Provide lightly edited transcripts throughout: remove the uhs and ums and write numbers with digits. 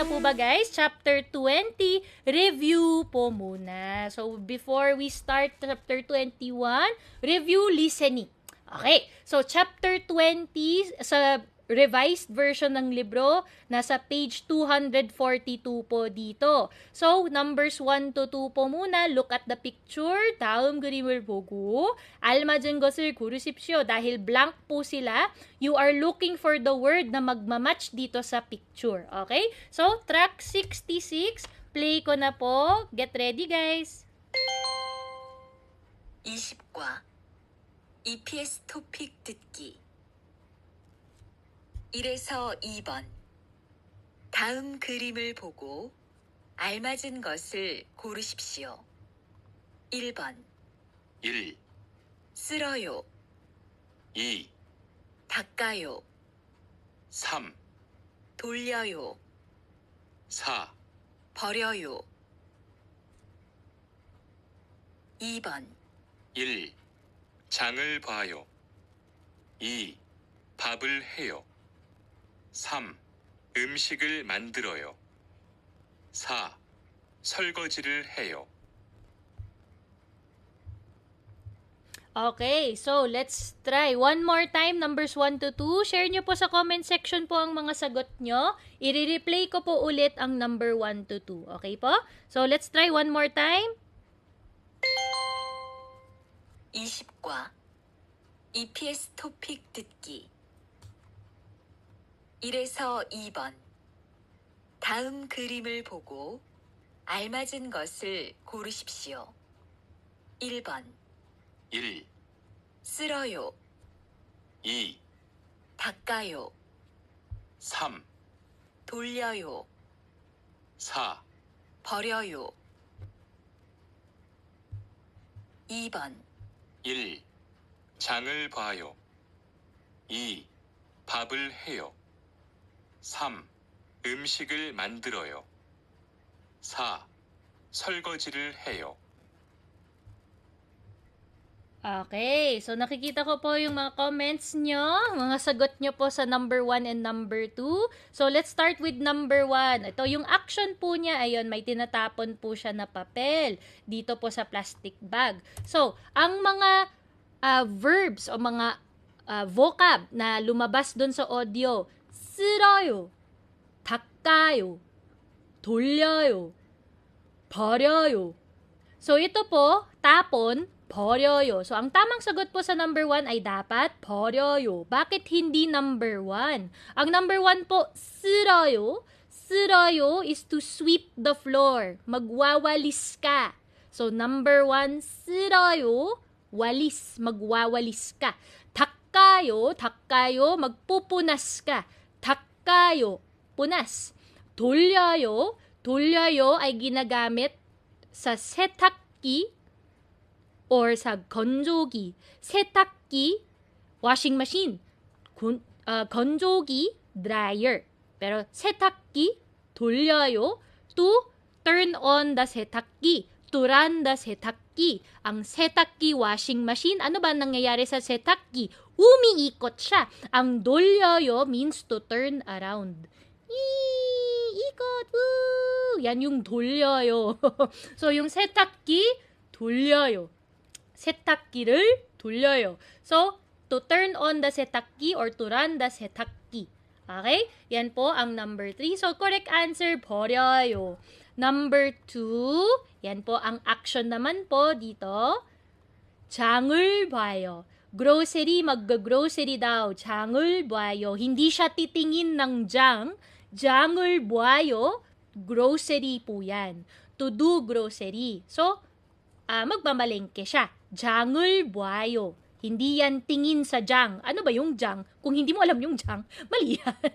po ba guys? Chapter 20, review po muna. So before we start chapter 21, review listening. Okay, so chapter 20 sa revised version ng libro, nasa page 242 po dito. So, numbers 1 to 2 po muna. Look at the picture. 다음 그림을 보고 알맞은 것을 고르십시오. Dahil blank po sila, you are looking for the word na magmamatch dito sa picture. Okay? So, track 66. Play ko na po. Get ready, guys. 20과 EPS 토픽 듣기 1에서 2번 다음 그림을 보고 알맞은 것을 고르십시오. 1번 1, 쓸어요, 2, 닦아요, 3, 돌려요, 4, 버려요. 2번 1. 장을 봐요. 2. 밥을 해요. 3. 음식을 만들어요. 4. 설거지를 해요. Okay, so let's try one more time, numbers 1 to 2. Share nyo po sa comment section po ang mga sagot nyo. I-replay ko po ulit ang number 1 to 2. Okay po? So let's try one more time. 20과 EPS 토픽 듣기 1에서 2번 다음 그림을 보고 알맞은 것을 고르십시오. 1번 1, 쓸어요, 2, 닦아요, 3, 돌려요, 4, 버려요. 2번 1. 장을 봐요. 2. 밥을 해요. 3. 음식을 만들어요. 4. 설거지를 해요. Okay, so nakikita ko po yung mga comments nyo, mga sagot nyo po sa number 1 and number 2. So let's start with number 1. Ito yung action po niya, ayun, may tinatapon po siya na papel dito po sa plastic bag. So, ang mga verbs o mga vocab na lumabas dun sa audio, 쓸어요, 닦아요, 돌려요, 버려요. So ito po, tapon, 버려요. So, ang tamang sagot po sa number 1 ay dapat 버려요. Bakit hindi number 1? Ang number 1 po, 쓸어요. 쓸어요 is to sweep the floor. Magwawalis ka. So, number 1, 쓸어요. Walis. Magwawalis ka. 닦아요. 닦아요. Magpupunas ka. 닦아요. Punas. 돌려요. 돌려요 ay ginagamit sa 세탁기 or sa 건조기, 세탁기, washing machine, 건조기, dryer. Pero 세탁기, 돌려요, to turn on the 세탁기, to run the 세탁기. Ang 세탁기, washing machine, ano ba nangyayari sa 세탁기? Umiikot siya. Ang 돌려요 means to turn around. ikot, woo! Yan yung 돌려요. So, yung 세탁기, 돌려요. 세탁기를 돌려요. So, to turn on the 세탁기 or to run the 세탁기. Okay? Yan po ang number 3. So, correct answer, 버려요. Number 2, yan po ang action naman po dito. 장을 봐요. Grocery, mag-grocery daw. 장을 봐요. Hindi siya titingin ng 장. 장을 봐요. Grocery po yan. To do grocery. So, magmamalengke siya. 장을 봐요. Hindi yan tingin sa 장. Ano ba yung 장? Kung hindi mo alam yung 장, mali yan.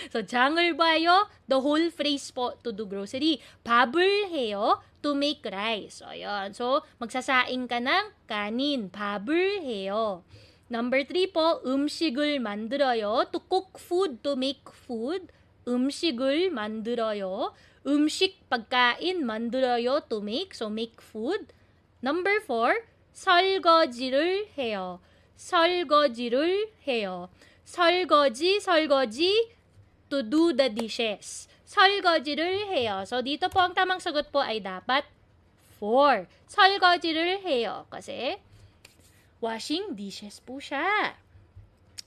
So, 장을 봐요, the whole phrase po, to do grocery. 밥을 해요, to make rice. So, ayan. So, magsasaing ka ng kanin. 밥을 해요. Number 3 po, 음식을 만들어요, to cook food, to make food. 음식을 만들어요. 음식, pagkain, 만들어요, to make. So, make food. Number 4, 설거지를 해요. 설거지를 해요. 설거지, to do the dishes. 설거지를 해요. So, dito po ang tamang sagot po ay dapat 4. 설거지를 해요. Kasi, washing dishes po siya.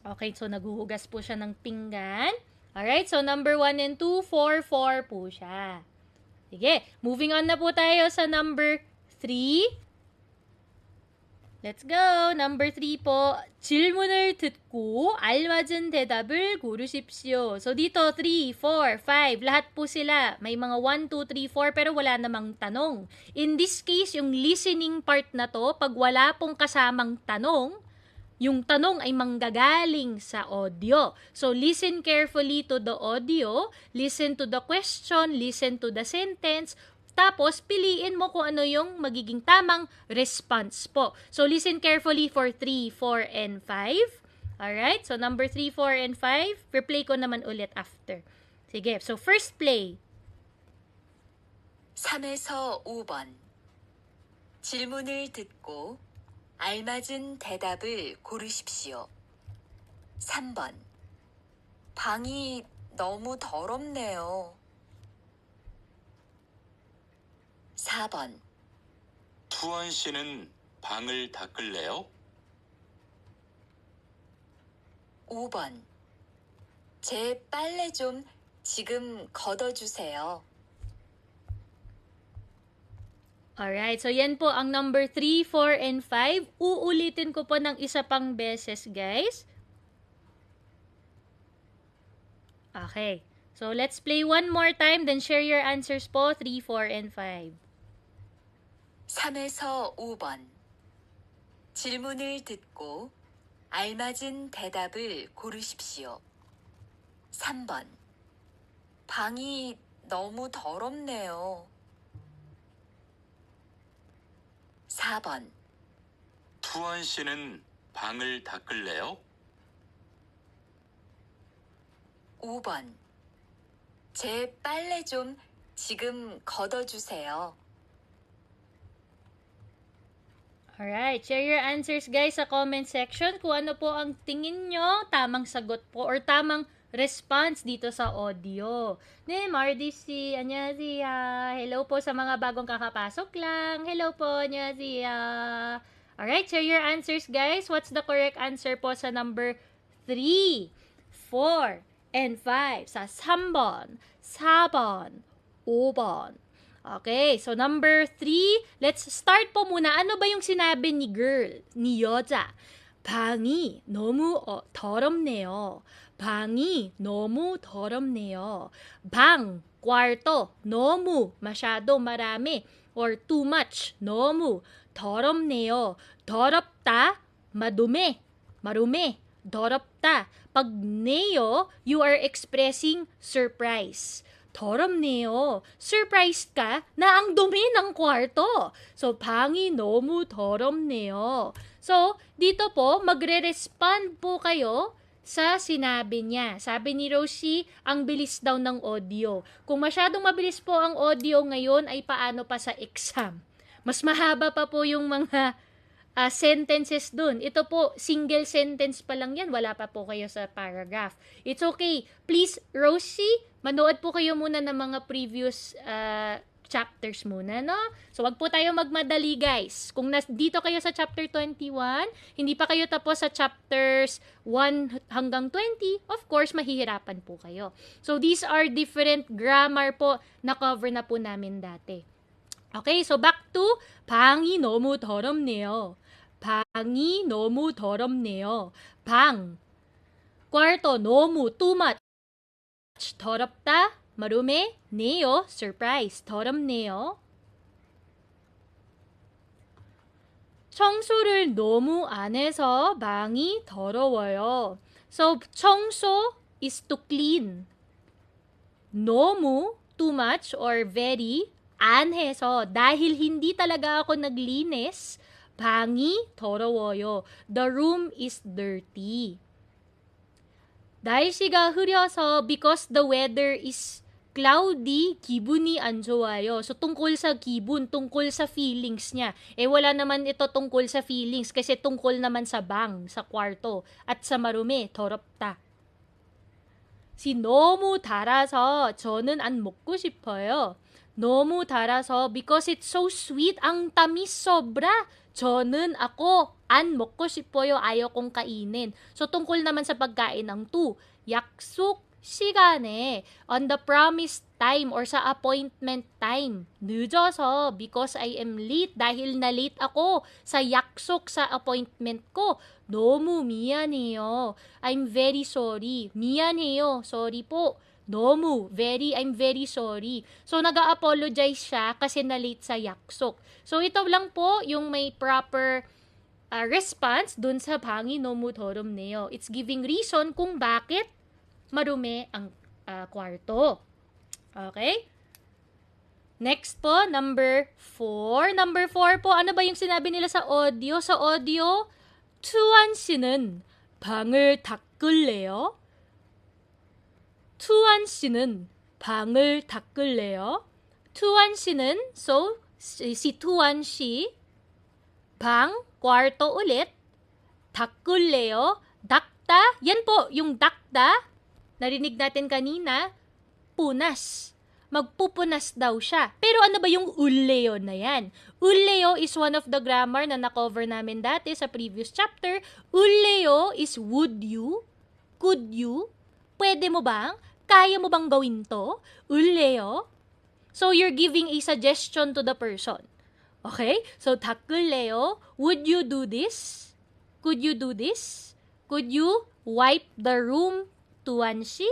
Okay, so naghuhugas po siya ng pinggan. Alright, so number 1 and 2, 4, 4 po siya. Sige, moving on na po tayo sa number 3. Let's go. Number 3 po. 질문을 듣고 알맞은 대답을 고르십시오. So, dito, 3, 4, 5. Lahat po sila. May mga 1, 2, 3, 4, pero wala namang tanong. In this case, yung listening part na to, pag wala pong kasamang tanong, yung tanong ay manggagaling sa audio. So, listen carefully to the audio, listen to the question, listen to the sentence, tapos, piliin mo kung ano yung magiging tamang response po. So, listen carefully for 3, 4, and 5. Alright? So, number 3, 4, and 5. Replay ko naman ulit after. Sige. So, first play. 3에서 5번. 질문을 듣고 알맞은 대답을 고르십시오. 3번. 방이 너무 더럽네요. 4번. 투원 씨는 방을 닦을래요? 5번. 제 빨래 좀 지금 걷어주세요. Alright. So, yan po ang number 3, 4, and 5. Uulitin ko po ng isa pang beses, guys. Okay. So, let's play one more time, then share your answers po, 3, 4, and 5. 3에서 5번. 질문을 듣고 알맞은 대답을 고르십시오. 3번. 방이 너무 더럽네요. 4번. 투원 씨는 방을 닦을래요? 5번. 제 빨래 좀 지금 걷어주세요. Alright, share your answers guys sa comment section kung ano po ang tingin nyo, tamang sagot po or tamang response dito sa audio. RDC, 안녕하세요. Hello po sa mga bagong kakapasok lang. Hello po, 안녕하세요. Alright, share your answers guys. What's the correct answer po sa number 3, 4, and 5? Sa 3번, 4번, 5번. Okay, so number 3, let's start po muna. Ano ba yung sinabi ni girl, ni 여자? 방이 너무 더럽네요. 방이 너무 더럽네요. 방, kwarto. 너무, masyado, marami. Or too much, 너무. 더럽네요. 더럽다, madumi. Marumi. 더럽다. Pag neo, you are expressing surprise. 더럽네요. Surprised ka na ang dumi ng kwarto. So, 방이 너무 더럽네요. So, dito po, magre-respond po kayo sa sinabi niya. Sabi ni Rosie, ang bilis daw ng audio. Kung masyadong mabilis po ang audio ngayon, ay paano pa sa exam? Mas mahaba pa po yung mga sentences dun. Ito po, single sentence pa lang yan. Wala pa po kayo sa paragraph. It's okay. Please, Rosie, manood po kayo muna ng mga previous chapters muna, no? So, wag po tayo magmadali, guys. Kung dito kayo sa chapter 21, hindi pa kayo tapos sa chapters 1 hanggang 20, of course, mahihirapan po kayo. So, these are different grammar po na cover na po namin dati. Okay, so back to 방이 너무 더럽네요. 방이 너무 더럽네요. 방, kwarto, 너무, too much. 더럽다, marumi, 네요, surprise, 더럽네요. 청소를 너무 안 해서 방이 더러워요. So, 청소 is to clean. 너무, too much or very, 안 해서, dahil hindi talaga ako naglinis, 방이 더러워요. The room is dirty. 날씨가 흐려서 because the weather is cloudy, 기분이 안 좋아요. So, tungkol sa 기분, tungkol sa feelings niya. Wala naman ito tungkol sa feelings kasi tungkol naman sa bang, sa kwarto, at sa marumi, 더럽다. Si 너무 달아서 저는 안 먹고 싶어요. 너무 달아서 because it's so sweet. Ang tamis sobra. 저는 ako an 먹고 싶어요. ayaw kong kainin. So tungkol naman sa pagkain ang to. 약속 시간에 on the promised time or sa appointment time. 늦어서 because I am late dahil na late ako sa 약속 sa appointment ko. 너무 미안해요. I'm very sorry. 미안해요. Sorry po. 너무, I'm very sorry. So, nag-apologize siya kasi na-late sa yaksok. So, ito lang po yung may proper response dun sa 방이 너무 더럽네요. It's giving reason kung bakit marumi ang kwarto. Okay? Next po, number 4. Number 4 po, ano ba yung sinabi nila sa audio? Sa audio, 투한 씨는 방을 닦을래요? 투한 씨는 방을 닦을래요? 투한 씨는, so, si 투한 씨, 방, kwarto ulit, 닦을래요? 닦다, yan po, yung 닦다, narinig natin kanina, punas. Magpupunas daw siya. Pero ano ba yung uleo na yan? Uleo is one of the grammar na na-cover namin dati sa previous chapter. Uleo is would you, could you, pwede mo bang, kaya mo bang gawin to? Uleo. So you're giving a suggestion to the person. Okay? So 닦을래요? Would you do this? Could you do this? Could you wipe the room, tuan si?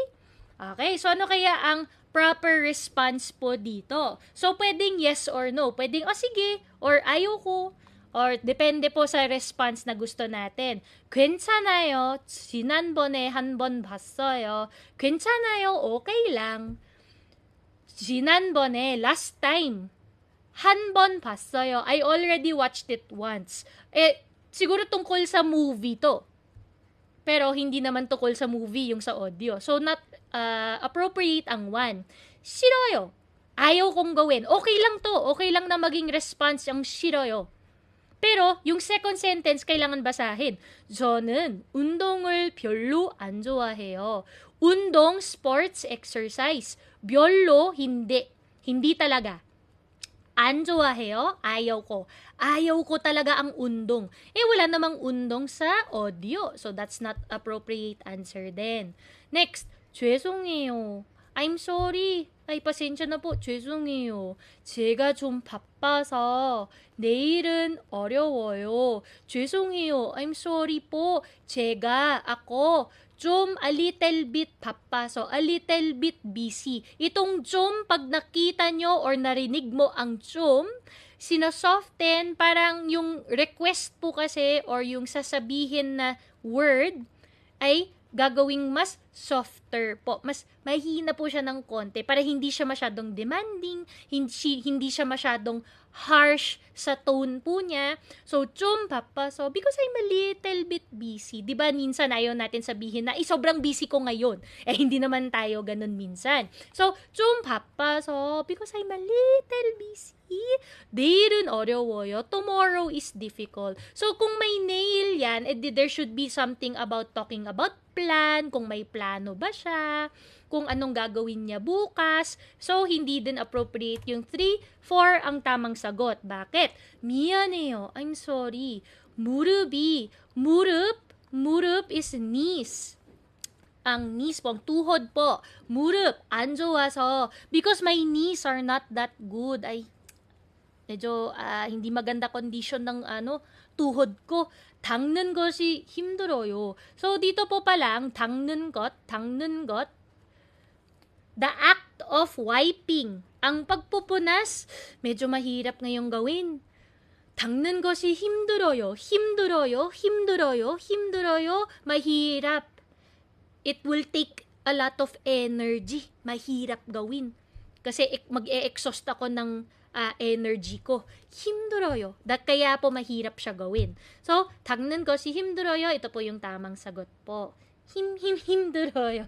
Okay, so ano kaya ang proper response po dito? So, pwedeng yes or no. Pwedeng, sige, or ayoko. Or, depende po sa response na gusto natin. 괜찮아요. 지난번에 한 번 봤어요. 괜찮아요. Okay lang. 지난번에, last time, 한 번 봤어요. I already watched it once. Siguro tungkol sa movie to. Pero hindi naman tungkol sa movie yung sa audio. So, not appropriate ang one. 싫어요. Ayaw kong gawin. Okay lang to. Okay lang na maging response ang 싫어요. Pero, yung second sentence, kailangan basahin. 저는 운동을 별로 안 좋아해요. 운동, sports, exercise. 별로, hindi. Hindi talaga. 안 좋아해요? ayaw ko. Ayaw ko talaga ang undong. Wala namang undong sa audio. So, that's not appropriate answer din. Next, 죄송해요. I'm sorry. Ay, pasensya na po. 죄송해요. 제가 좀 바빠서 내일은 어려워요. 죄송해요. I'm sorry po. ako, 좀 a little bit bapaso, a little bit busy. Itong 좀, pag nakita nyo or narinig mo ang 좀, sinasoften, parang yung request po kasi or yung sasabihin na word ay gagawing mas softer po. Mas mahina po siya ng konti para hindi siya masyadong demanding, hindi siya masyadong harsh sa tone po niya. So, 좀 바빠서, because I'm a little bit busy. Diba, minsan ayaw natin sabihin na, sobrang busy ko ngayon. Hindi naman tayo ganun minsan. So, 좀 바빠서, because I'm a little busy. 내일은 어려워요. Tomorrow is difficult. So, kung may nail yan, there should be something about talking about plan, kung may plano ba siya, kung anong gagawin niya bukas. So, hindi din appropriate yung 3, 4 ang tamang sagot. Bakit? 미안해요. I'm sorry. 무릎이, 무릎 is knees. Ang knees po, ang tuhod po. 무릎, 안 좋아서. Because my knees are not that good. medyo hindi maganda condition ng tuhod ko. 닦는 것이 힘들어요. So, dito po palang, 닦는 것, the act of wiping. Ang pagpupunas, medyo mahirap ngayong gawin. 닦는 것이 힘들어요. mahirap. It will take a lot of energy. Mahirap gawin. Kasi mag-e-exhaust ako ng energy ko. 힘들어요. Kaya po mahirap siya gawin. So, 닦는 것이 힘들어요. Ito po yung tamang sagot po. 힘들어요.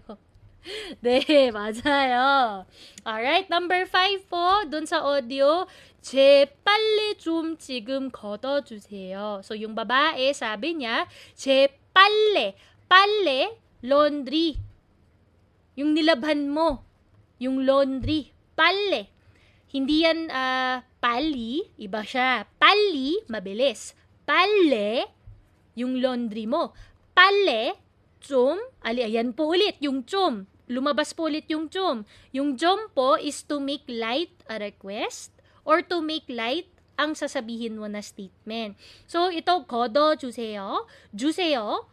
네, 맞아요. Alright, number 5 po, dun sa audio, 제 빨래 좀 지금 걷어주세요. So, yung babae, sabi niya, 제 빨래, laundry. Yung nilabhan mo. Yung laundry. 빨래. Hindi yan pali, iba siya. 빨리, mabilis. 빨래, yung laundry mo. 빨래, 좀, ayan po ulit, yung 좀. Lumabas po ulit yung 좀. Yung 좀 po is to make light a request or to make light ang sasabihin mo na statement. So, ito, 걷어주세요. 주세요.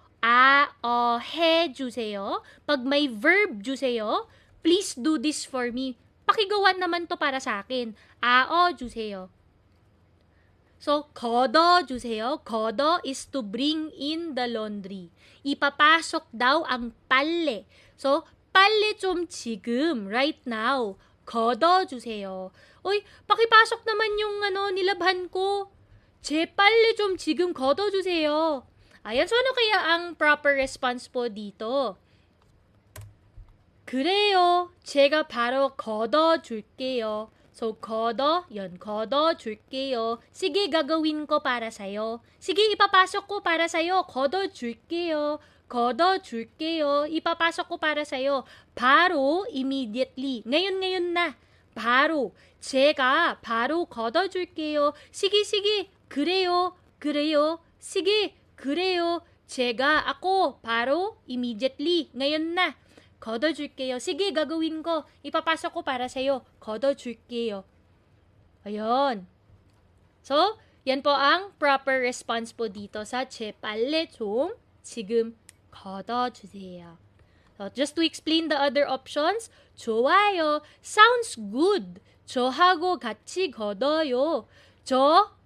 해주세요. Pag may verb 주세요, please do this for me. Pakigawan naman to para sa akin. 주세요. So, 걷어주세요. 걷어 is to bring in the laundry. Ipapasok daw ang 빨래. So, 빨래 좀 지금, right now. 걷어주세요. Uy, pakipasok naman yung nilabhan ko. 제 빨래 좀 지금 걷어주세요. Ayan, so ano kaya ang proper response po dito? 그래요. 제가 바로 걷어줄게요. So, 걷어줄게요. sige, gagawin ko para sa'yo. sige, ipapasok ko para sa'yo. 걷어줄게요. ipapasok ko para sa'yo. 바로, immediately. ngayon na. 바로, 제가 바로 걷어줄게요. sige, 그래요. sige, 그래요. ako, 바로, immediately. ngayon na. 걷어줄게요. sige, gagawin ko. ipapasok ko para sa'yo. 걷어줄게요. Ayun. So, yan po ang proper response po dito sa 제 빨래 좀 지금 걷어주세요. So, just to explain the other options, 좋아요. Sounds good. 저하고 같이 걷어요.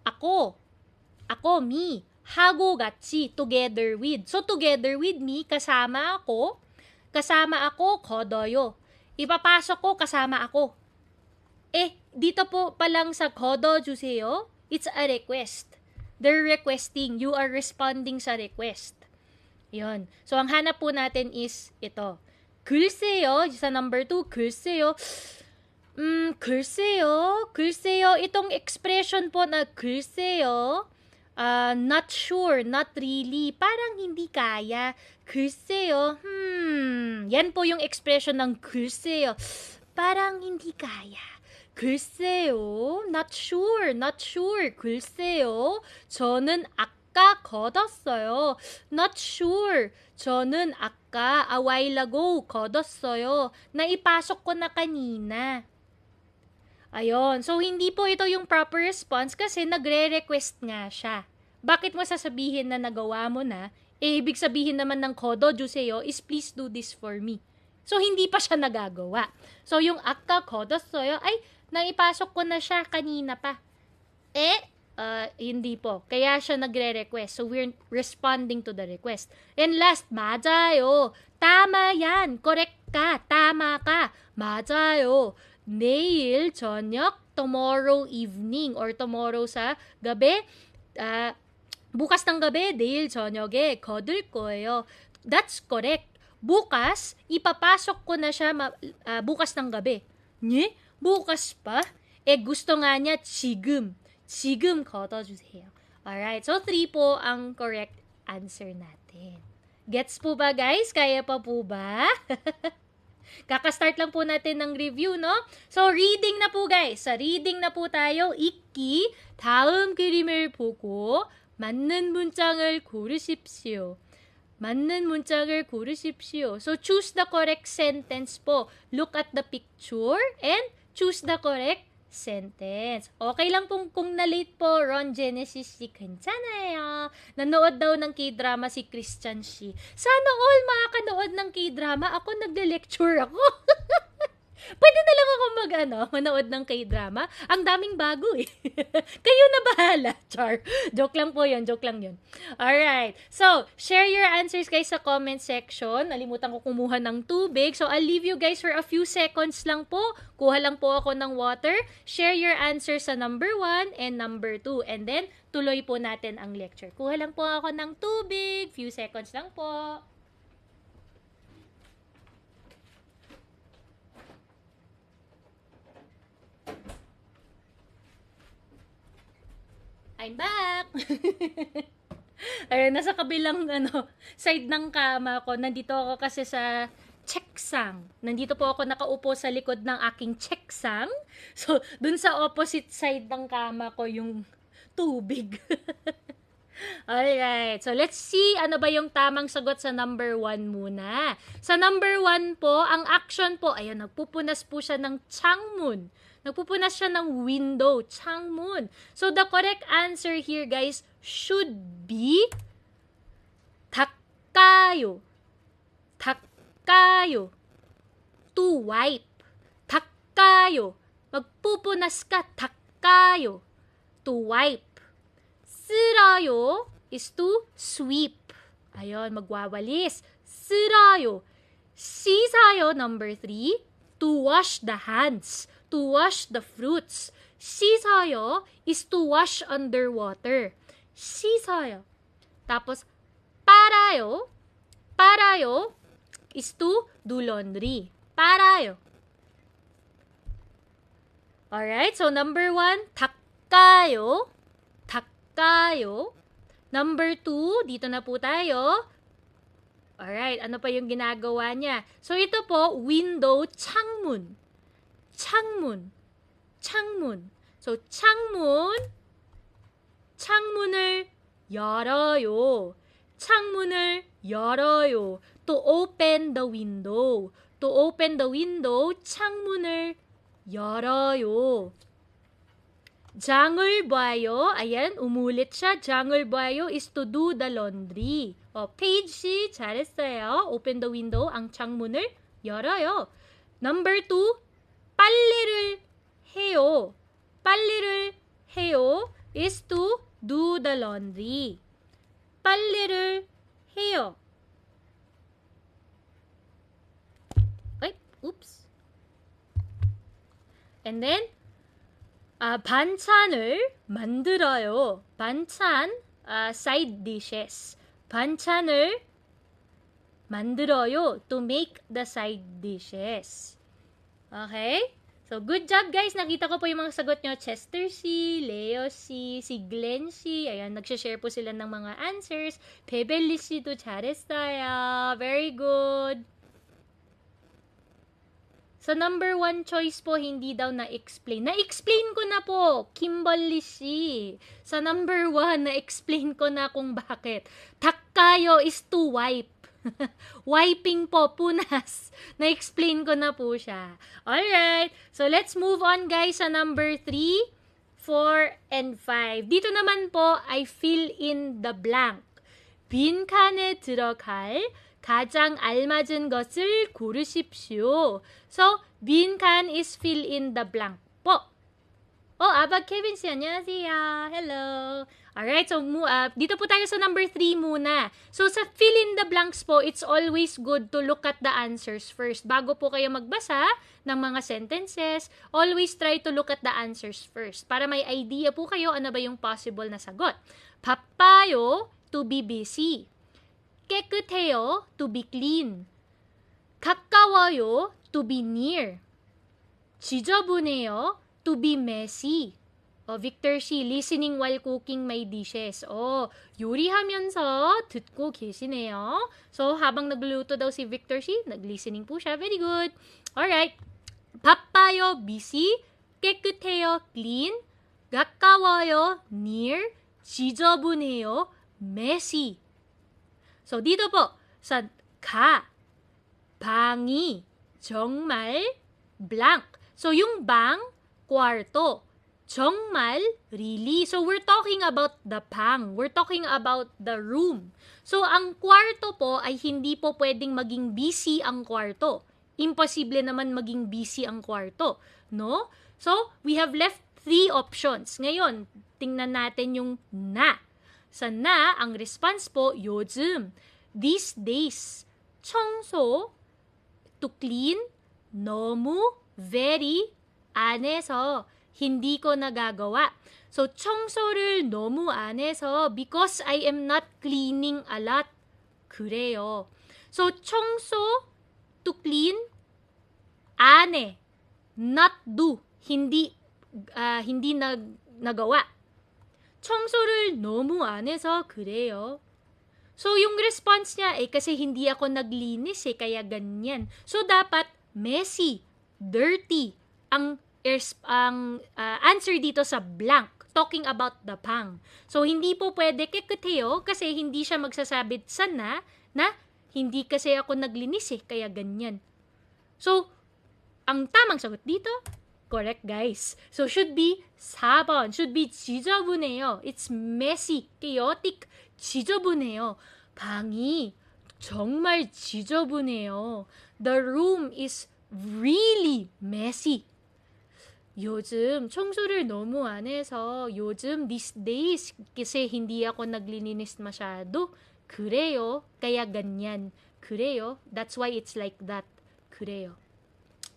ako, me. 하고 같이, together with. So, together with me, kasama ako, 걷어요. ipapasok ko, kasama ako. Dito po palang sa 걷어주세요, it's a request. They're requesting. You are responding sa request. Yun. So, ang hanap po natin is ito. 글쎄요, sa number 2, 글쎄요. 글쎄요. Itong expression po na 글쎄요, not sure, not really, parang hindi kaya. 글쎄요, yan po yung expression ng 글쎄요. parang hindi kaya. 글쎄요, not sure. 글쎄요, 저는 아까 걷었어요. Not sure. 저는 아까 a while ago 걷었어요. Naipasok ko na kanina. Ayun. So, hindi po ito yung proper response kasi nagre-request nga siya. Bakit mo sasabihin na nagawa mo na? Ibig sabihin naman ng 걷어주세요 is please do this for me. So, hindi pa siya nagagawa. So, yung 아까 걷었어요 ay naipasok ko na siya kanina pa. Hindi po. Kaya siya nagre-request. So, we're responding to the request. And last, 맞아요. Tama yan. Correct ka. Tama ka. 맞아요. 내일 저녁, tomorrow evening, or tomorrow sa gabi, bukas ng gabi, 내일 저녁에 거둘 거예요. That's correct. Bukas, ipapasok ko na siya bukas ng gabi. Nye? Bukas pa? Gusto nga niya 지금 걷어주세요. Alright, so 3 po ang correct answer natin. Gets po ba guys? Kaya pa po ba? Kaka-start lang po natin ng review, no? So, reading na po guys. Sa reading na po tayo. 읽기. 다음 그림을 보고 맞는 문장을 고르십시오. So, choose the correct sentence po. Look at the picture and choose the correct sentence. Okay lang pong kung na-late po, Ron Genesis si 괜찮아요. Nanood daw ng K-drama si Christian Shi. Sana all makakanood ng K-drama. Ako nagde-lecture ako. Pwede na lang ako manood ng K-drama. Ang daming bago eh. Kayo na bahala, Char. Joke lang yun. Alright. So, share your answers guys sa comment section. Nalimutan ko kumuha ng tubig. So, I'll leave you guys for a few seconds lang po. Kuha lang po ako ng water. Share your answers sa number 1 and number 2. And then, tuloy po natin ang lecture. Kuha lang po ako ng tubig. Few seconds lang po. I'm back! Ayun, nasa kabilang side ng kama ko. Nandito ako kasi sa checksang. Nandito po ako nakaupo sa likod ng aking checksang. So, dun sa opposite side ng kama ko yung tubig. Alright, so let's see ano ba yung tamang sagot sa number 1 muna. Sa number 1 po, ang action po, ayan, nagpupunas po siya ng 창문. Nagpupunas siya ng window, 창문. So the correct answer here, guys, should be 닦아요. 닦아요. To wipe. 닦아요. magpupunas ka, 닦아요. To wipe. 쓸어요 is to sweep. Ayun, magwawalis. 쓸어요. 씻어요, number 3. To wash the hands. To wash the fruits. 씻어요 is to wash underwater. 씻어요. Tapos, 빨아요. 빨아요 is to do laundry. 빨아요. Alright, so number 1, 닦아요. 닦아요. Number 2, dito na po tayo. Alright, ano pa yung ginagawa niya? So ito po, window, 창문. 창문. 창문. So 창문. 창문을 열어요. 창문을 열어요. To open the window. To open the window, 창문을 열어요. 장을 봐요. Ayan, umulit siya. 장을 봐요 is to do the laundry. Page C, 잘했어요. Open the window, ang 창문을 열어요. Number 2, 빨래를 해요. 빨래를 해요 is to do the laundry. 빨래를 해요. Ay, oops. And then, 반찬을 만들어요. 반찬, side dishes. 반찬을 만들어요. To make the side dishes. Okay? So, good job guys. Nakita ko po yung mga sagot nyo. Chester C, Leo C, si Glenn C. Ayan, nagsha-share po sila ng mga answers. Pebeli C도 잘했어요. Very good. Sa number 1 choice po, hindi daw na-explain. Na-explain ko na po, Kimberly C. Sa number 1, na-explain ko na kung bakit. 닦아요 is to wipe. Wiping po, punas. Na-explain ko na po siya. Alright, so let's move on guys sa number 3, 4, and 5. Dito naman po, I fill in the blank. 빈칸에 들어갈 가장 알맞은 것을 고르십시오. So, 빈칸 is fill in the blank po. Aba Kevin si 안녕하세요. Hello. Alright, so dito po tayo sa number 3 muna. So, sa fill in the blanks po, it's always good to look at the answers first. Bago po kayo magbasa ng mga sentences, always try to look at the answers first. Para may idea po kayo ano ba yung possible na sagot. 바빠요, to be busy. 깨끗해요, to be clean. 가까워요, to be near. 지저분해요, to be messy. Victor C, listening while cooking my dishes. 요리하면서 듣고 계시네요. So, habang nagluluto daw si Victor C, nag-listening po siya. Very good. Alright. 바빠요, busy. 깨끗해요, clean. 가까워요, near. 지저분해요, messy. So, dito po, sa 방이 정말 blank. So, yung bang, kwarto. 정말, really. So, we're talking about the 방. We're talking about the room. So, ang kwarto po ay hindi po pwedeng maging busy ang kwarto. Imposible naman maging busy ang kwarto. No? So, we have left 3 options. Ngayon, tingnan natin yung na. Sa na, ang response po, 요즘, these days. 청소, to clean, 너무, very, 안에서, hindi ko nagagawa. So, 청소를 너무 안 해서 because I am not cleaning a lot. 그래요. So, 청소, to clean, 안 해, not do, hindi nagawa. 청소를 너무 안 해서 그래요. So, yung response niya, kasi hindi ako naglinis kaya ganyan. So, dapat messy, dirty, ang answer dito sa blank, talking about the pang. So, hindi po pwede kekuteo kasi hindi siya magsasabit sa na hindi kasi ako naglinis kaya ganyan. So, ang tamang sagot dito, correct guys. So, should be 4번. Should be 지저분해요. It's messy, chaotic, 지저분해요. 방이 정말 지저분해요. The room is really messy. 요즘 청소를 너무 안 해서 요즘 these days kasi hindi ako naglilinis masyado. 그래요. Kaya ganyan. 그래요. That's why it's like that. 그래요.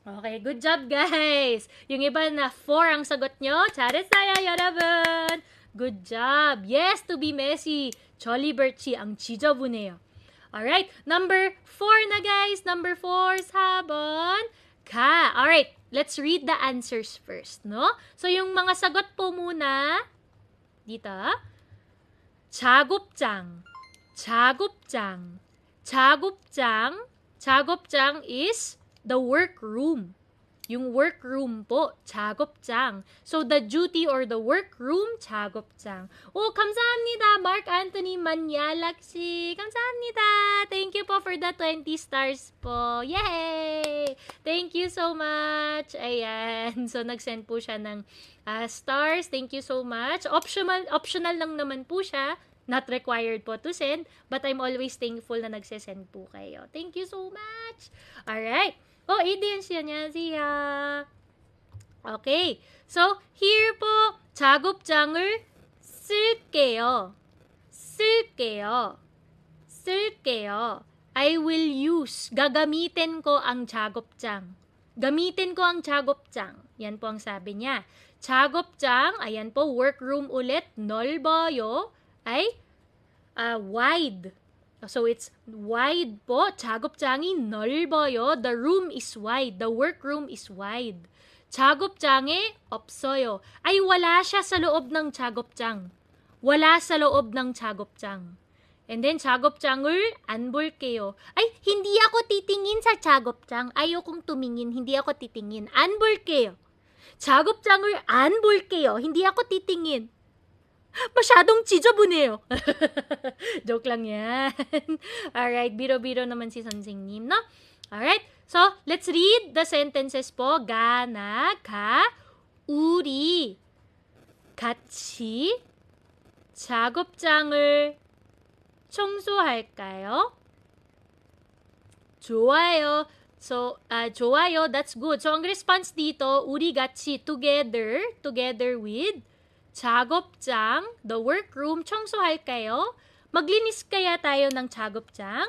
Okay, good job guys. Yung iba na 4 ang sagot nyo. 잘했어요, 여러분. Good job. Yes, to be messy. Jolly Birchie, ang 지저분해요. Alright, number 4 na guys. Number 4, 4번. Ka. Alright, let's read the answers first, no? So, yung mga sagot po muna, dito, 작업장, 작업장, 작업장, 작업장 is the workroom. Yung workroom po, 작업장. So, the duty or the workroom, 작업장. Oh, 감사합니다. Mark Anthony Manyalak-si. 감사합니다. Thank you po for the 20 stars po. Yay! Thank you so much. Ayan. So, nag-send po siya ng stars. Thank you so much. Optional lang naman po siya. Not required po to send. But I'm always thankful na nagsesend po kayo. Thank you so much. Alright. Oh, Adrian siya niya. Okay. So, here po, 작업장을 쓸게요. 쓸게요. 쓸게요. I will use. Gagamitin ko ang 작업장. Gamitin ko ang 작업장. Yan po ang sabi niya. 작업장, ayan po, workroom ulit, 넓어요, ay wide. So, it's wide po. 작업장이 넓어요. The room is wide. The workroom is wide. 작업장에 없어요. Ay, wala siya sa loob ng 작업장. Wala sa loob ng 작업장. And then, 작업장을 안 볼게요. Ay, hindi ako titingin sa 작업장. Ayokong tumingin. Hindi ako titingin. 안 볼게요. 작업장을 안 볼게요. Hindi ako titingin. Masyadong 지저분해요. Joke lang yan. Alright, biro-biro naman si 선생님, no? Alright, so let's read the sentences po. 가나, 가, 우리 같이 작업장을 청소할까요? 좋아요. So, 좋아요, that's good. So, ang response dito, 우리 같이, together with, 작업장, the workroom, 청소할까요? maglinis kaya tayo ng 작업장?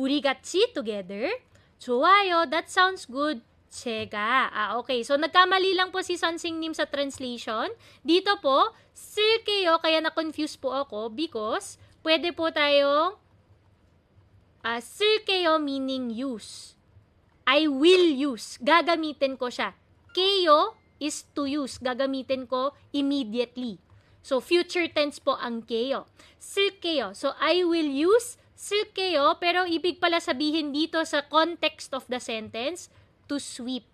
우리 같이, together. 좋아요, that sounds good. 제가. Okay. So, nagkamali lang po si 선생님 sa translation. Dito po, 쓸게요, kaya na-confuse po ako because pwede po tayong 쓸게요 meaning use. I will use. Gagamitin ko siya. Keyo is to use. Gagamitin ko immediately. So, future tense po ang keyo. 쓸게요. So, I will use 쓸게요, pero ibig pala sabihin dito sa context of the sentence, to sweep.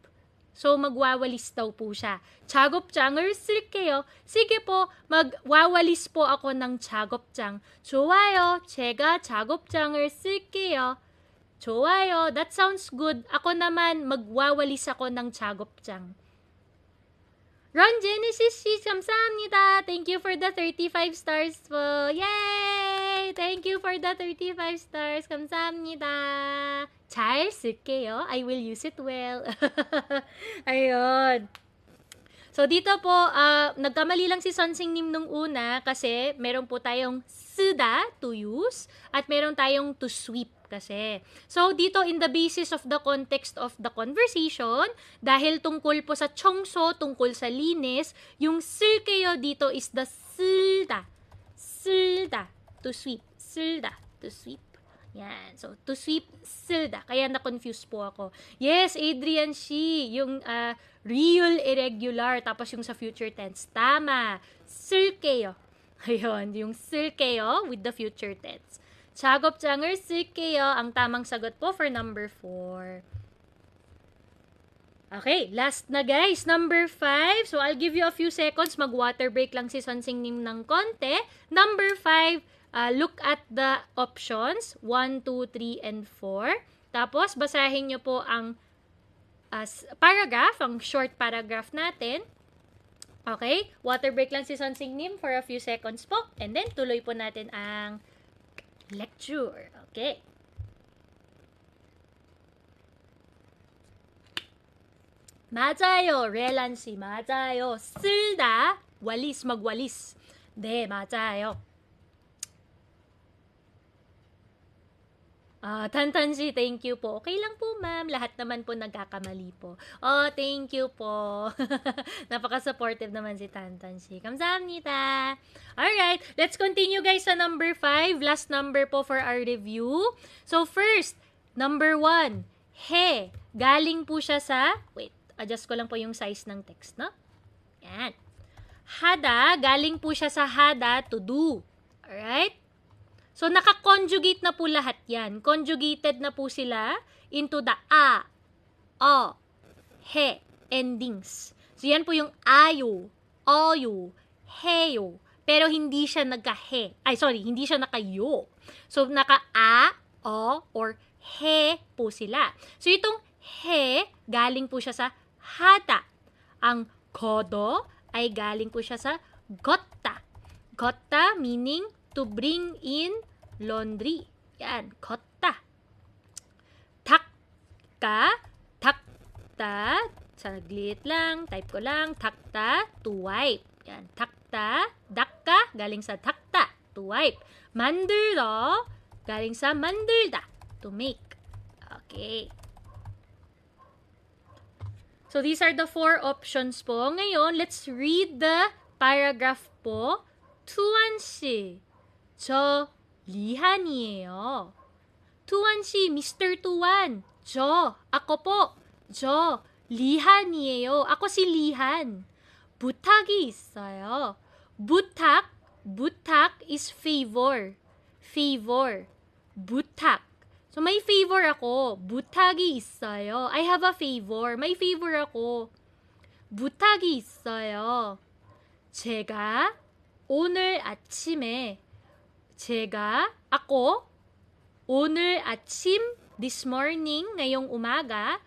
So, magwawalis daw po siya. 작업장을 쓸게요. Sige po, magwawalis po ako ng 작업장. 좋아요, 제가 작업장을 쓸게요. 좋아요, that sounds good. Ako naman, magwawalis ako ng 작업장. Ron Genesis 씨, 감사합니다. Thank you for the 35 stars po. Yay! Thank you for the 35 stars. 감사합니다. 잘 쓸게요. I will use it well. Ayun. So, dito po, nagkamali lang si 선생님 nung una kasi meron po tayong 쓰다, to use, at meron tayong to sweep kasi. So, dito in the basis of the context of the conversation, dahil tungkol po sa 청소, tungkol sa linis, yung 쓸게요 dito is the 쓸다. 쓸다, to sweep. 쓸다, to sweep. Yan. So, to sweep, 쓸다. Kaya na-confuse po ako. Yes, Adrian Shi, yung real irregular, tapos yung sa future tense. Tama. 쓸게요. Ayun, yung 쓸게요 with the future tense. 작업장을 쓸게요. Ang tamang sagot po for number 4. Okay, last na guys, number 5. So, I'll give you a few seconds. Mag-water break lang si Sonsing Nim ng konti. Number 5, look at the options 1, 2, 3, and 4. Tapos, basahin nyo po ang paragraph, ang short paragraph natin. Okay, water break lang si Sonsing Nim for a few seconds po. And then, tuloy po natin ang lecture. Okay. 맞아요. 렐란 씨, 맞아요. 쓸다, walis, magwalis. 네, 맞아요. Tantan 씨, thank you po. Okay lang po, ma'am. Lahat naman po nagkakamali po. Oh, thank you po. Napaka-supportive naman si Tantan 씨. 감사합니다. Alright, let's continue guys sa number 5. Last number po for our review. So first, number 1, he. Galing po siya sa, wait, adjust ko lang po yung size ng text, no? Yan. Hada, galing po siya sa hada, to do. Alright? So, naka-conjugate na po lahat yan. Conjugated na po sila into the a, o, he, endings. So, yan po yung ayo, oyo, heyo. Pero hindi siya nagka-he. Hindi siya naka-yo. So, naka-a, o, or he po sila. So, itong he, galing po siya sa hada. Ang kodo ay galing po siya sa gotta. Gotta meaning to bring in laundry. Yan, gotta. Takta, takta, saglit lang, type ko lang, takta, to wipe. Yan, takta, dakka, galing sa takta, to wipe. 만들다, galing sa 만들다, to make. Okay. So, these are the 4 options po. Ngayon, let's read the paragraph po. 투안 씨, 저 리한이에요. 투안 씨, Mr. Tuan. ako po. 저 리한이에요. Ako si Lihan. 부탁이 있어요. 부탁 is favor. 부탁. So, may favor ako. 부탁이 있어요. I have a favor. May favor ako. 부탁이 있어요. 제가 오늘 아침에 ako 오늘 아침, this morning, ngayong umaga,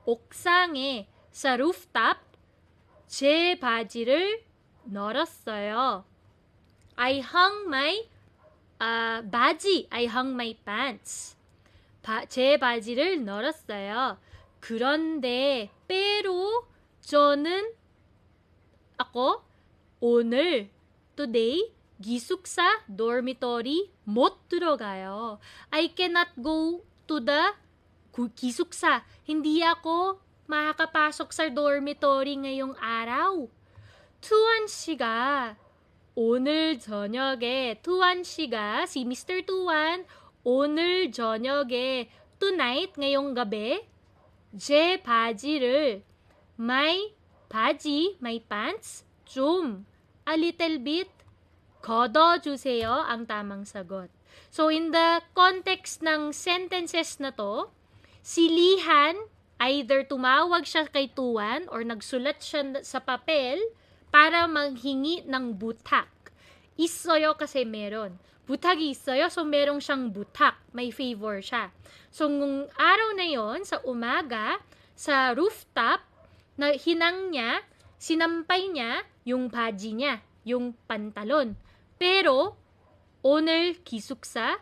옥상에, sa rooftop, 제 바지를 널었어요. I hung my 바지, I hung my pants. 제 바지를 널었어요. 그런데 pero ako 오늘 today 기숙사 dormitory 못 들어가요. I cannot go to the 기숙사. Hindi ako makakapasok sa dormitory ngayong araw. 투안 씨가 오늘 저녁에 si Mr. Tuan 오늘 저녁에 tonight ngayong gabi 제 바지를 my 바지, my pants 좀 a little bit 걷어주세요 ang tamang sagot. So, in the context ng sentences na to, si Lihan, either tumawag siya kay Tuan or nagsulat siya sa papel para manghingi ng butak. 있어요 kasi meron. 부탁이 있어요, so merong siyang butak. May favor siya. So, nung araw na yon sa umaga, sa rooftop, na hinang niya, sinampay niya yung baji niya, yung pantalon. Pero, 오늘 기숙사,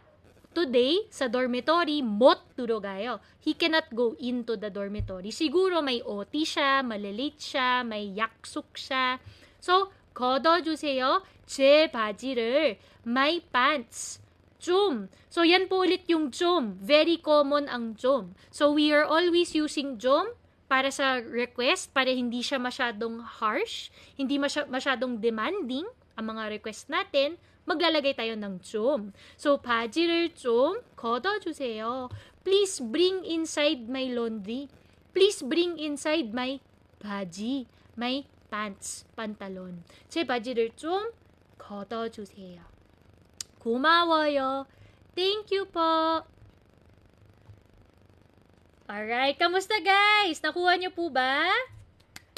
today, sa dormitory, 못 들어가요. He cannot go into the dormitory. Siguro may OT siya, malilate siya, may 약속 siya. So, 걷어주세요. 제 바지를, my pants, 좀. So, yan po ulit yung 좀. Very common ang 좀. So, we are always using 좀 para sa request, para hindi siya masyadong harsh, hindi masyadong demanding ang mga request natin, maglalagay tayo ng 좀. So, 바지를 좀 걷어주세요. Please bring inside my laundry. Please bring inside my 바지, my pants, pantalon. 제 바지를 좀 걷어주세요. 고마워요. Thank you po. Alright, kamusta guys? Nakuha niyo po ba?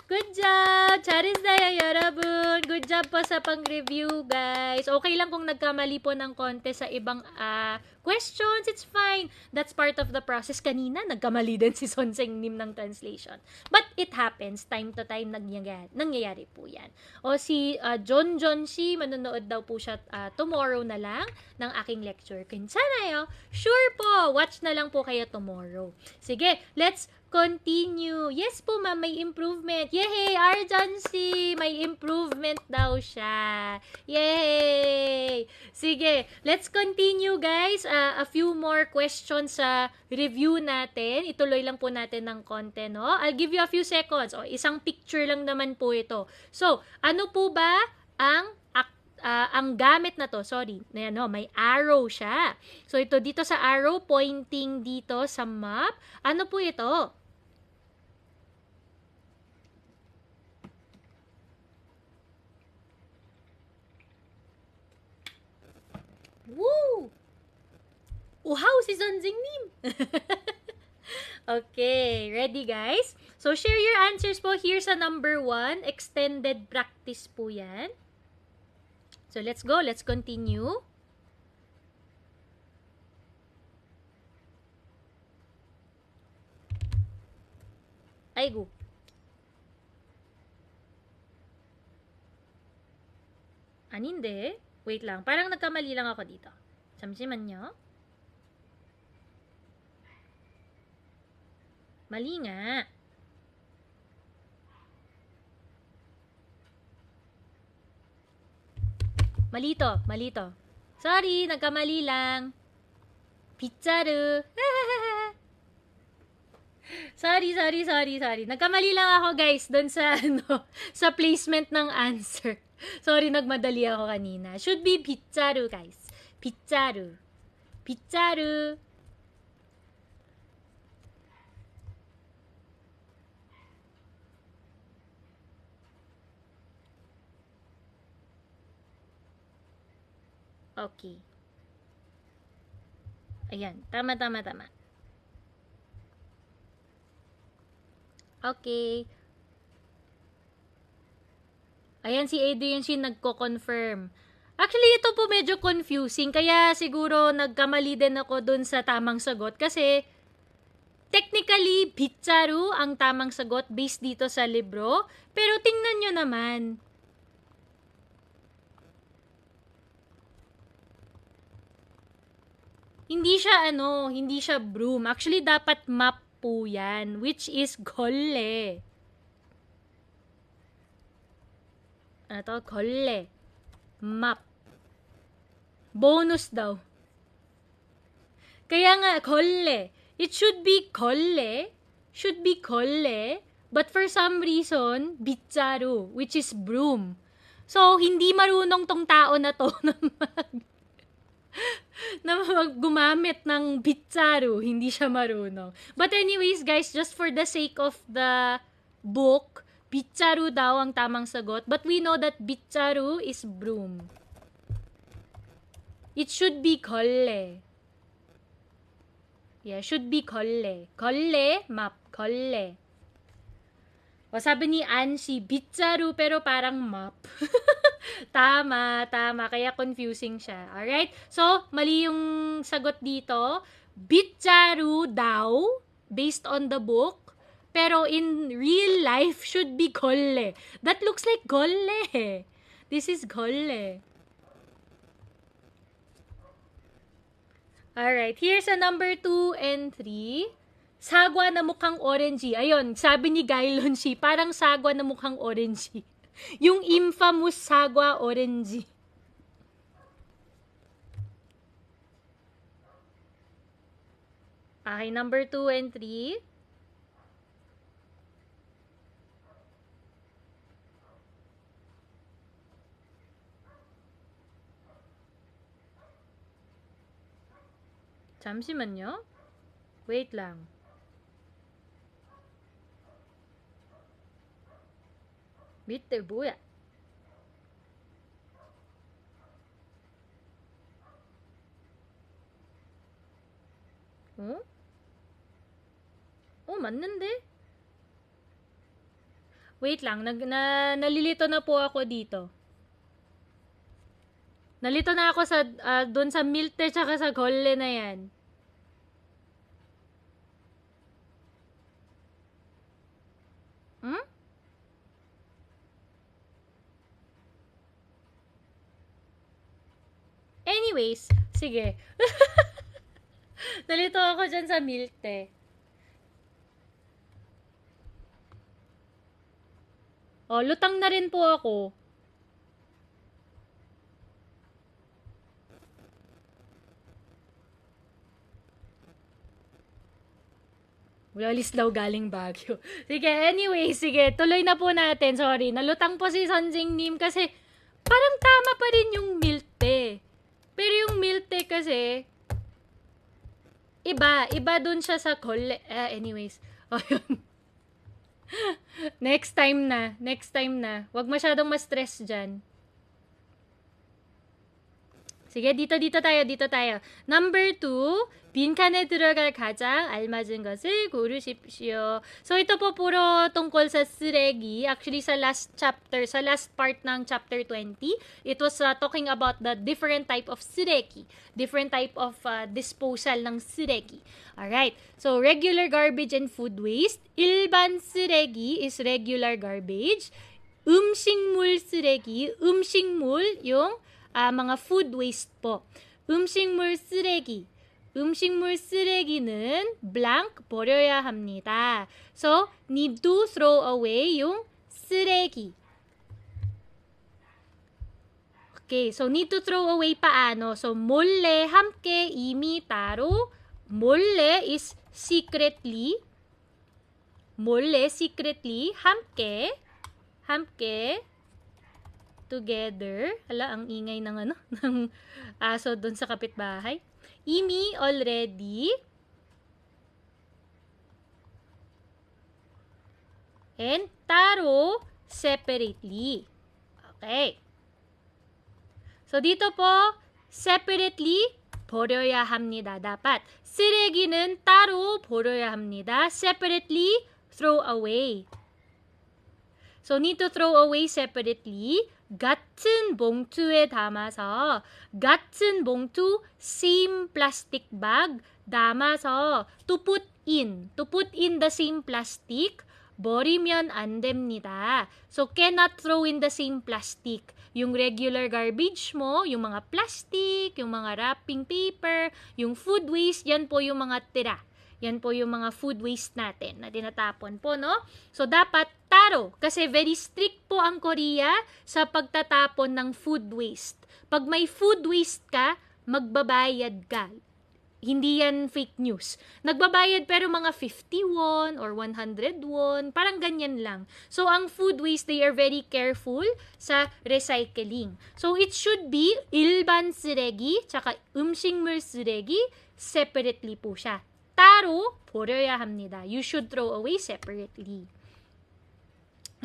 Good job! 잘했어요, 여러분. Good job po sa pang-review, guys. Okay lang kung nagkamali po ng konti sa ibang questions. It's fine. That's part of the process. Kanina, nagkamali din si Sonseng Nim ng translation. But it happens. Time to time, nangyayari po yan. O si John Shi, manonood daw po siya tomorrow na lang ng aking lecture. Kinsanayo? Sure po. Watch na lang po kayo tomorrow. Sige, let's continue. Yes po, ma'am, may improvement. Yay! Arjancy! May improvement daw siya. Yay! Sige, let's continue, guys. A few more questions sa review natin. Ituloy lang po natin ng konti, no? I'll give you a few seconds. O, isang picture lang naman po ito. So, ano po ba ang gamit na to? Sorry. Ayan, no? May arrow siya. So, ito dito sa arrow, pointing dito sa map. Ano po ito? Woo! Uhaw si Sonseng Nim! Okay, ready guys? So, share your answers po here sa number 1. Extended practice po yan. So, let's go. Let's continue. Ay, go. Hindi. Wait lang. Parang nagkamali lang ako dito. Samsiman nyo. Mali nga. Malito. Sorry, nagkamali lang. Pizzaru. Sorry. Nagkamali lang ako, guys, doon sa sa placement ng answer. Sorry, nagmadali ako kanina. Should be pizzaru, guys. Pizzaru. Okay. Ayan, tama. Okay. Ayan, si Adrian Shin nagko-confirm. Actually, ito po medyo confusing. Kaya siguro nagkamali din ako dun sa tamang sagot. Kasi, technically, pizzaru ang tamang sagot based dito sa libro. Pero tingnan nyo naman. Hindi siya broom. Actually, dapat map po yan, which is golle. Ano to? Golle. Map. Bonus daw. Kaya nga, golle. It should be golle. But for some reason, bitsaru, which is broom. So, hindi marunong tong tao na to na gumamit ng bitsaru. Hindi siya marunong. But anyways, guys, just for the sake of the book, bitsaru daw ang tamang sagot. But we know that bitsaru is broom. It should be kolle. Yeah, should be kolle. Kolle, map. Kolle. O sabi ni Ansi, bitsaru pero parang map. Tama. Kaya confusing siya. Alright? So, mali yung sagot dito. Bitsaru daw, based on the book. Pero in real life, should be golle. That looks like golle. This is golle. Alright, here's a number 2 and 3. Sagwa na mukhang orangey. Ayun, sabi ni Gailon Shi, parang sagwa na mukhang orangey. Yung infamous sagwa orangey. Okay, number 2 and 3. 잠시만요. Wait lang. 밑에 뭐야? 맞는데? Wait lang, nalilito na po ako dito. Nalito na ako sa, doon sa milte tsaka sa golle na yan. Hmm? Anyways, sige. Nalito ako dyan sa milte. Lutang na rin po ako. Walis daw galing Baguio. Sige, anyway, sige, tuloy na po natin. Sorry, nalutang po si Sanjing Nim kasi parang tama pa rin yung milte. Pero yung milte kasi, iba dun siya sa anyways. Ayun. Next time na. Huwag masyadong ma-stress dyan. sige, dito tayo. Number 2, 빈칸에 들어갈 가장 알맞은 것을 고르십시오. So, ito po puro tungkol sa 쓰레기. Actually, sa last part ng chapter 20, it was talking about the different type of 쓰레기. Different type of disposal ng 쓰레기. Alright. So, regular garbage and food waste. 일반 쓰레기 is regular garbage. 음식물 쓰레기. 음식물, yung mga food waste po. 음식물 쓰레기. 음식물 쓰레기는 blank 버려야 합니다. So, need to throw away yung 쓰레기. Okay, so need to throw away paano? So, 몰래 함께 이미 따로. 몰래 is secretly. 몰래 secretly 함께 together. Hala, ang ingay ng ng aso doon sa kapitbahay. 이미 already and 따로 separately. Okay. So dito po separately 버려야 합니다. 다pat 쓰레기는 따로 버려야 합니다. Separately throw away. So need to throw away separately. 같은 봉투에 담아서 같은 봉투 same plastic bag 담아서 to put in the same plastic 버리면 안 됩니다. So cannot throw in the same plastic. Yung regular garbage mo, yung mga plastic, yung mga wrapping paper, yung food waste, yan po yung mga tira. Yan po yung mga food waste natin na tinatapon po, no? So, dapat taro. Kasi very strict po ang Korea sa pagtatapon ng food waste. Pag may food waste ka, magbabayad ka. Hindi yan fake news. Nagbabayad pero mga 50 won or 100 won. Parang ganyan lang. So, ang food waste, they are very careful sa recycling. So, it should be 일반 쓰레기, tsaka 음식물 쓰레기, separately po siya. 따로 버려야 합니다. You should throw away separately.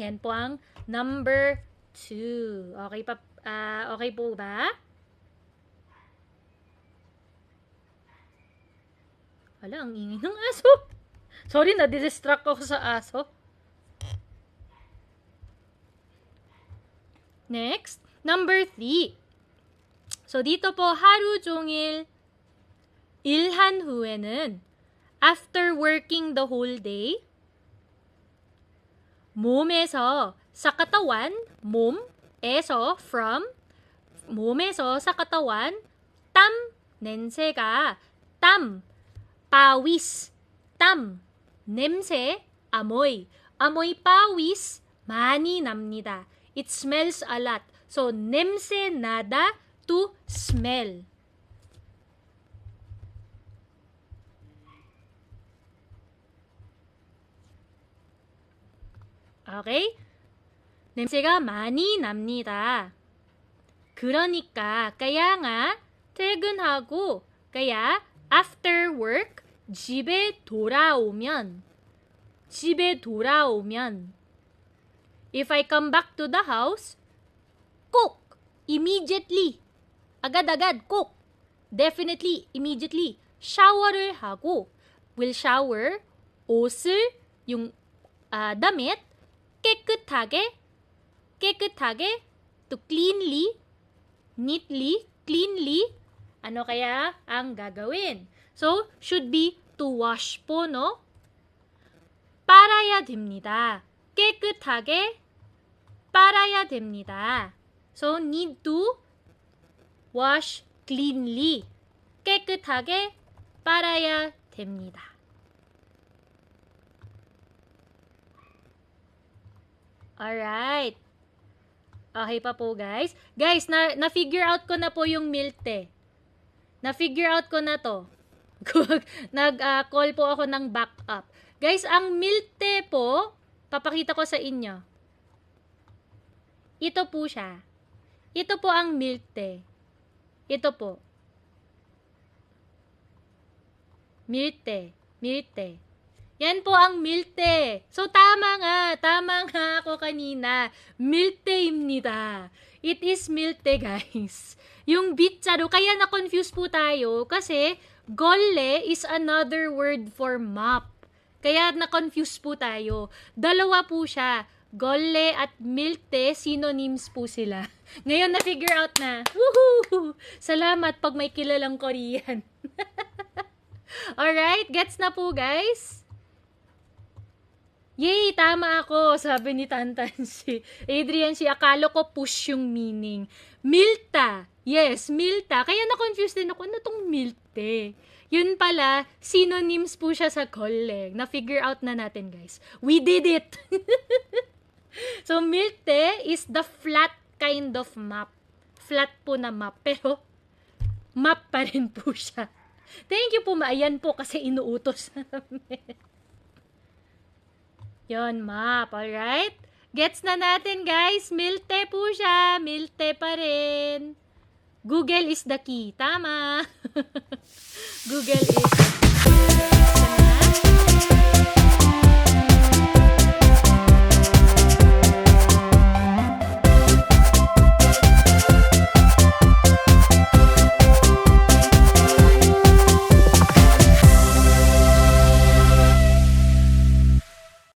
Yan po ang number 2. Okay okay po ba? Hala, ang ingay ng aso. Sorry, na-distract ako sa aso. Next, number 3. So, dito po, 하루 종일 일한 후에는 after working the whole day, 몸에서 sa katawan, 몸에서 from, 몸에서 sa katawan, 땀 냄새가, 땀, pawis, 땀, 냄새, amoy. Amoy pawis, 많이 납니다. It smells a lot. So, 냄새 나다 to smell. Okay? 냄새가 많이 납니다. 그러니까, kaya nga, 퇴근하고, kaya, after work, 집에 돌아오면, if I come back to the house, cook, immediately, agad-agad, cook, definitely, immediately, shower를 하고, will shower, 옷을, yung damit, 깨끗하게, 깨끗하게, to cleanly, neatly, cleanly. Ano kaya ang gagawin? So, should be to wash po, no? 빨아야 됩니다. 깨끗하게 빨아야 됩니다. So, need to wash cleanly. 깨끗하게 빨아야 됩니다. Alright. Okay pa po, guys. Guys, na-figure out ko na po yung milte. Na-figure out ko na to. Nag-call po ako ng backup. Guys, ang milte po, papakita ko sa inyo. Ito po siya. Ito po ang milte. Ito po. Milte. Milte. Yan po ang milte. So, tama nga ako kanina. Milte입니다. It is milte, guys. Yung bitsaro, kaya na-confuse po tayo kasi golle is another word for mop. Kaya na-confuse po tayo. Dalawa po siya. Golle at milte, synonyms po sila. Ngayon na-figure out na. Woohoo! Salamat pag may kilalang Korean. Alright, gets na po, guys? Yay, tama ako, sabi ni Tantan si Adrian, akala ko push yung meaning. Milta. Yes, milta. Kaya na-confuse din ako, ano tong milte? Yun pala, synonyms po siya sa golle. Na-figure out na natin, guys. We did it! So, milte is the flat kind of map. Flat po na map, pero map pa rin po siya. Thank you po, Ayan po kasi inuutos namin. Yon, map. Alright? Gets na natin, guys. Milte po siya. Milte pa rin. Google is the key. Tama. Google is the key. Tama?